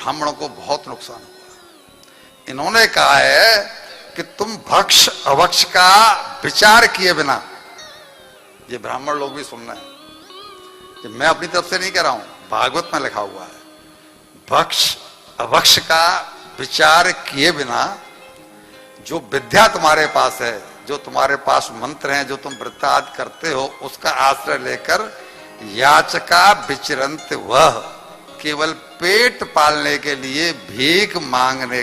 ब्राह्मणों को बहुत नुकसान हुआ। इन्होंने कहा है कि तुम भक्ष अभक्ष का विचार किए बिना, ये ब्राह्मण लोग भी सुन रहे हैं, कि मैं अपनी तरफ से नहीं कह रहा हूं, भागवत में लिखा हुआ है, भक्ष अभक्ष का विचार किए बिना जो विद्या तुम्हारे पास है, जो तुम्हारे पास मंत्र हैं, जो तुम वृत्तादि करते हो, उसका आश्रय लेकर याचका विचरंत वह, केवल पेट पालने के लिए भीख मांगने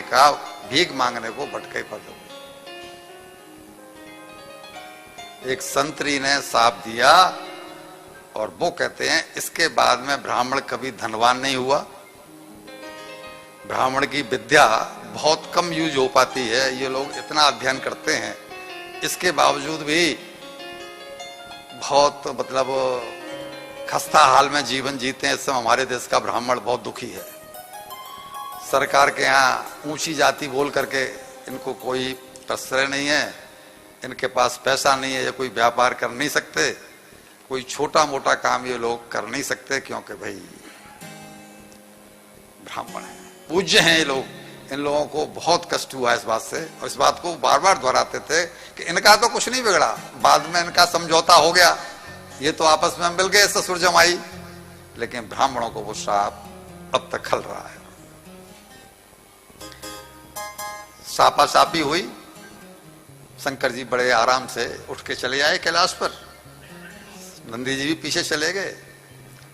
को भटके पड़ गए। एक संतरी ने साप दिया और वो कहते हैं इसके बाद में ब्राह्मण कभी धनवान नहीं हुआ। ब्राह्मण की विद्या बहुत कम यूज हो पाती है, ये लोग इतना अध्ययन करते हैं, इसके बावजूद भी बहुत मतलब खस्ता हाल में जीवन जीते हैं। इस समय हमारे देश का ब्राह्मण बहुत दुखी है। सरकार के यहाँ ऊंची जाति बोल करके इनको कोई प्रश्रय नहीं है, इनके पास पैसा नहीं है, ये कोई व्यापार कर नहीं सकते, कोई छोटा मोटा काम ये लोग कर नहीं सकते, क्योंकि भाई ब्राह्मण है, पूज्य हैं ये लोग। इन लोगों को बहुत कष्ट हुआ इस बात से, और इस बात को बार बार दोहराते थे कि इनका तो कुछ नहीं बिगड़ा, बाद में इनका समझौता हो गया, ये तो आपस में मिल गए ससुर जमाई, लेकिन ब्राह्मणों को वो श्राप अब तक खल रहा है। सापा सापी हुई, शंकर जी बड़े आराम से उठ के चले आए कैलाश पर, नंदी जी भी पीछे चले गए।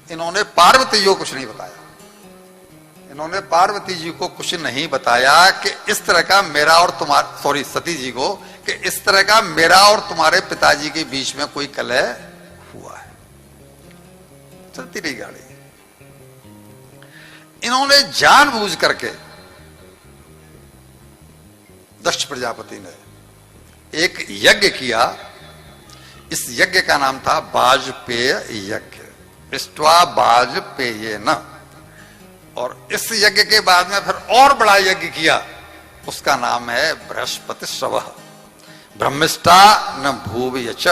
इन्होंने पार्वती जी को कुछ नहीं बताया, इन्होंने पार्वती जी को कुछ नहीं बताया कि इस तरह का मेरा और तुम्हारा, सॉरी सती जी को, कि इस तरह का मेरा और तुम्हारे पिताजी के बीच में कोई कलह हुआ है। चलती रही गाड़ी। इन्होंने जानबूझ करके, दक्ष प्रजापति ने एक यज्ञ किया, इस यज्ञ का नाम था वाजपेय यज्ञ, इष्ट्वा वाजपेय न। और इस यज्ञ के बाद में फिर और बड़ा यज्ञ किया, उसका नाम है बृहस्पति श्रवः ब्रह्मिष्ठा न भूवयच,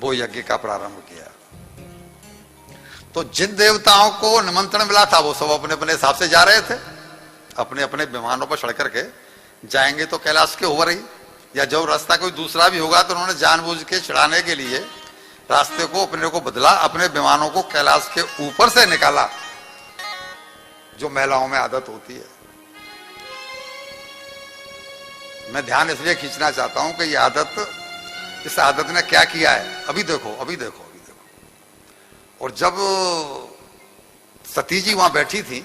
वो यज्ञ का प्रारंभ किया। तो जिन देवताओं को निमंत्रण मिला था वो सब अपने अपने हिसाब से जा रहे थे, अपने अपने विमानों पर चढ़ करके जाएंगे तो कैलाश के ऊपर ही, या जब रास्ता कोई दूसरा भी होगा तो उन्होंने जानबूझ के चढ़ाने के लिए रास्ते को अपने को बदला, अपने विमानों को कैलाश के ऊपर से निकाला, जो महिलाओं में आदत होती है। मैं ध्यान इसलिए खींचना चाहता हूं कि ये आदत, इस आदत ने क्या किया है, अभी देखो अभी देखो अभी देखो। और जब सती जी वहां बैठी थी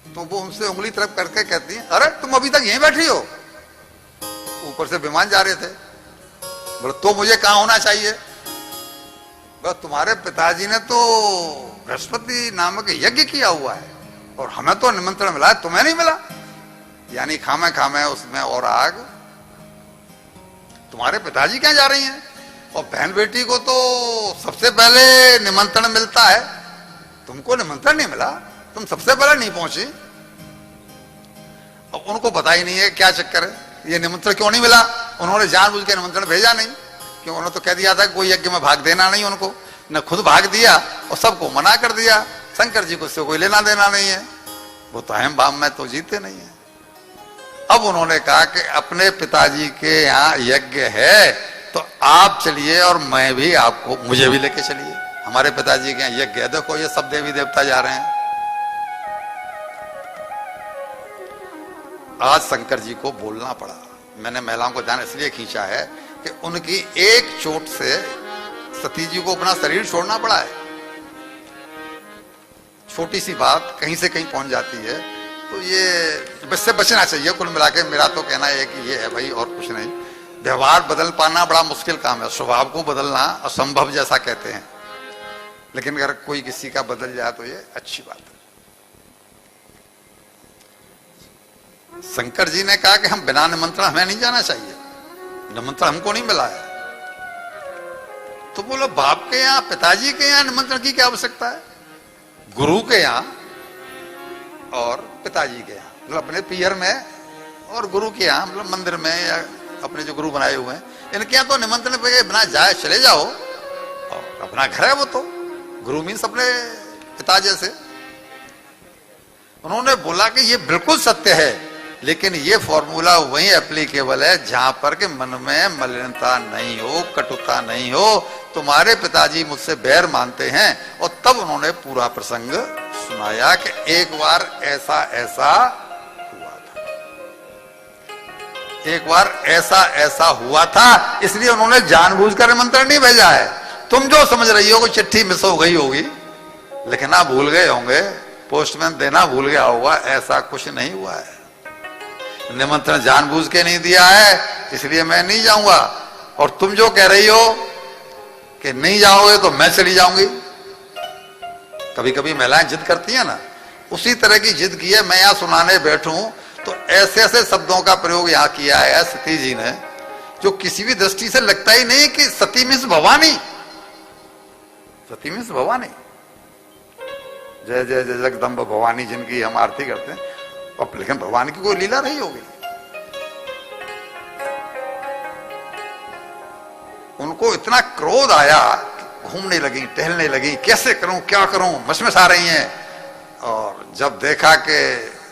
तो वो उनसे उंगली तरफ करके कहती है, अरे तुम अभी तक यहीं बैठी हो? ऊपर से विमान जा रहे थे। बोले तो मुझे कहां होना चाहिए? बोले तुम्हारे पिताजी ने तो बृहस्पति नामक यज्ञ किया हुआ है और हमें तो निमंत्रण मिला है, तुम्हें नहीं मिला। यानी खामे खामे उसमें और आग। तुम्हारे पिताजी क्या जा रही हैं? और बहन बेटी को तो सबसे पहले निमंत्रण मिलता है, तुमको निमंत्रण नहीं मिला, तुम सबसे पहले नहीं पहुंची। अब उनको पता ही नहीं है क्या चक्कर है, ये निमंत्रण क्यों नहीं मिला। उन्होंने जानबूझ के निमंत्रण भेजा नहीं, क्यों? उन्होंने तो कह दिया था कोई यज्ञ में भाग देना नहीं उनको, न खुद भाग दिया और सबको मना कर दिया। शंकर जी को उससे कोई लेना देना नहीं है, वो तो अहम भाव में तो जीते नहीं है। अब उन्होंने कहा कि अपने पिताजी के यहाँ यज्ञ है तो आप चलिए और मैं भी आपको, मुझे भी लेके चलिए, हमारे पिताजी के यहाँ यज्ञ है, देखो ये सब देवी देवता जा रहे हैं। आज शंकर जी को बोलना पड़ा। मैंने महिलाओं को ध्यान इसलिए खींचा है कि उनकी एक चोट से सती जी को अपना शरीर छोड़ना पड़ा है। छोटी सी बात कहीं से कहीं पहुंच जाती है, तो ये इससे बचना चाहिए। कुल मिला के मेरा तो कहना है कि ये है भाई, और कुछ नहीं। व्यवहार बदल पाना बड़ा मुश्किल काम है, स्वभाव को बदलना असंभव जैसा कहते हैं, लेकिन अगर कोई किसी का बदल जाए तो ये अच्छी बात है। शंकर जी ने कहा कि हम बिना निमंत्रण, हमें नहीं जाना चाहिए, निमंत्रण हमको नहीं मिला है। तो बोलो बाप के यहाँ, पिताजी के यहाँ निमंत्रण की क्या आवश्यकता है? गुरु के यहाँ और पिताजी के यहाँ, मतलब अपने पियर में, और गुरु के यहाँ मतलब मंदिर में, या अपने जो गुरु बनाए हुए हैं, इनके यहाँ तो निमंत्रण पे बिना जाए चले जाओ, और अपना घर है वो तो। गुरु मीन्स अपने पिता जैसे। उन्होंने बोला कि ये बिल्कुल सत्य है, लेकिन ये फॉर्मूला वही एप्लीकेबल है जहां पर कि मन में मलिनता नहीं हो, कटुता नहीं हो। तुम्हारे पिताजी मुझसे बैर मानते हैं। और तब उन्होंने पूरा प्रसंग सुनाया कि एक बार ऐसा ऐसा हुआ था, एक बार ऐसा ऐसा हुआ था, इसलिए उन्होंने जानबूझकर निमंत्रण नहीं भेजा है। तुम जो समझ रही हो कि चिट्ठी मिस हो गई होगी, लिखना भूल गए होंगे, पोस्टमैन देना भूल गया होगा, ऐसा कुछ नहीं हुआ है। निमंत्रण जानबूझ के नहीं दिया है, इसलिए मैं नहीं जाऊंगा। और तुम जो कह रही हो कि नहीं जाओगे तो मैं चली जाऊंगी, कभी कभी महिलाएं जिद करती हैं ना, उसी तरह की जिद की है। मैं यहां सुनाने बैठूं तो ऐसे ऐसे शब्दों का प्रयोग यहां किया है सती जी ने, जो किसी भी दृष्टि से लगता ही नहीं कि सती मीन्स भवानी। सती मीन्स भवानी, जय जय जय जगदम्ब भवानी जिनकी हम आरती करते हैं, और लेकिन भगवान की कोई लीला नहीं होगी। उनको इतना क्रोध आया, घूमने लगी, टहलने लगी, कैसे करूं क्या करूं, मशमश आ रही हैं। और जब देखा कि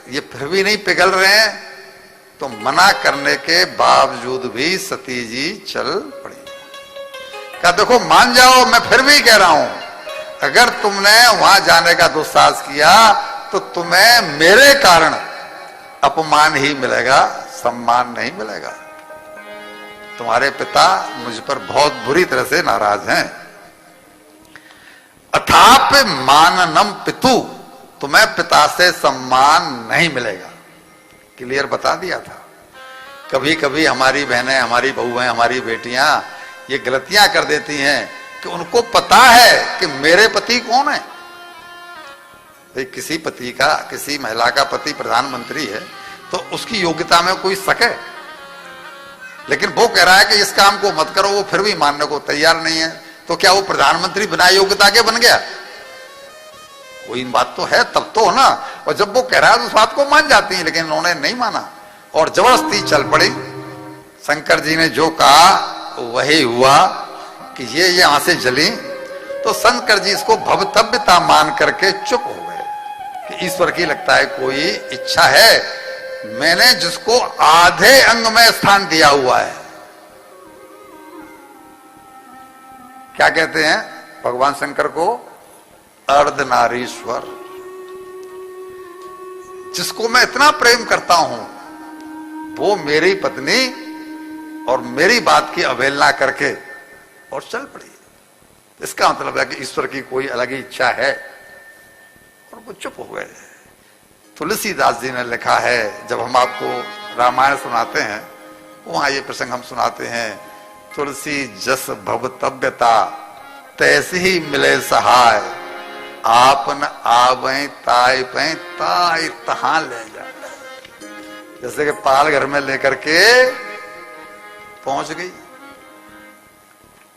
ये फिर भी नहीं पिघल रहे हैं, तो मना करने के बावजूद भी सती जी चल पड़ी। कहा देखो मान जाओ, मैं फिर भी कह रहा हूं, अगर तुमने वहां जाने का दुस्साहस किया तो तुम्हें मेरे कारण अपमान ही मिलेगा, सम्मान नहीं मिलेगा। तुम्हारे पिता मुझ पर बहुत बुरी तरह से नाराज हैं। अथाप माननम पितु, तुम्हें पिता से सम्मान नहीं मिलेगा। क्लियर बता दिया था। कभी कभी हमारी बहनें, हमारी बहुएं, हमारी बेटियां ये गलतियां कर देती हैं कि उनको पता है कि मेरे पति कौन है। किसी पति का, किसी महिला का पति प्रधानमंत्री है तो उसकी योग्यता में कोई शक है, लेकिन वो कह रहा है कि इस काम को मत करो, वो फिर भी मानने को तैयार नहीं है। तो क्या वो प्रधानमंत्री बिना योग्यता के बन गया? कोई बात तो है तब तो ना। और जब वो कह रहा है तो उस बात को मान जाती है, लेकिन उन्होंने नहीं माना और जबरदस्ती चल पड़ी। शंकर जी ने जो कहा वही हुआ कि ये यहां से जली, तो शंकर जी इसको भवतव्यता मान करके चुप हो गए कि ईश्वर की लगता है कोई इच्छा है। मैंने जिसको आधे अंग में स्थान दिया हुआ है, क्या कहते हैं भगवान शंकर को? अर्धनारीश्वर। जिसको मैं इतना प्रेम करता हूं वो मेरी पत्नी और मेरी बात की अवहेलना करके और चल पड़ी। इसका मतलब है कि ईश्वर की कोई अलग ही इच्छा है, और वो चुप हो गए। तुलसीदास जी ने लिखा है, जब हम आपको रामायण सुनाते हैं वहां ये प्रसंग हम सुनाते हैं, तुलसी जस भवतव्यता तैसे ही मिले सहाय, आपन आवे ताय पे ताय तहां ले जाए। जैसे कि पाल घर में लेकर के पहुंच गई,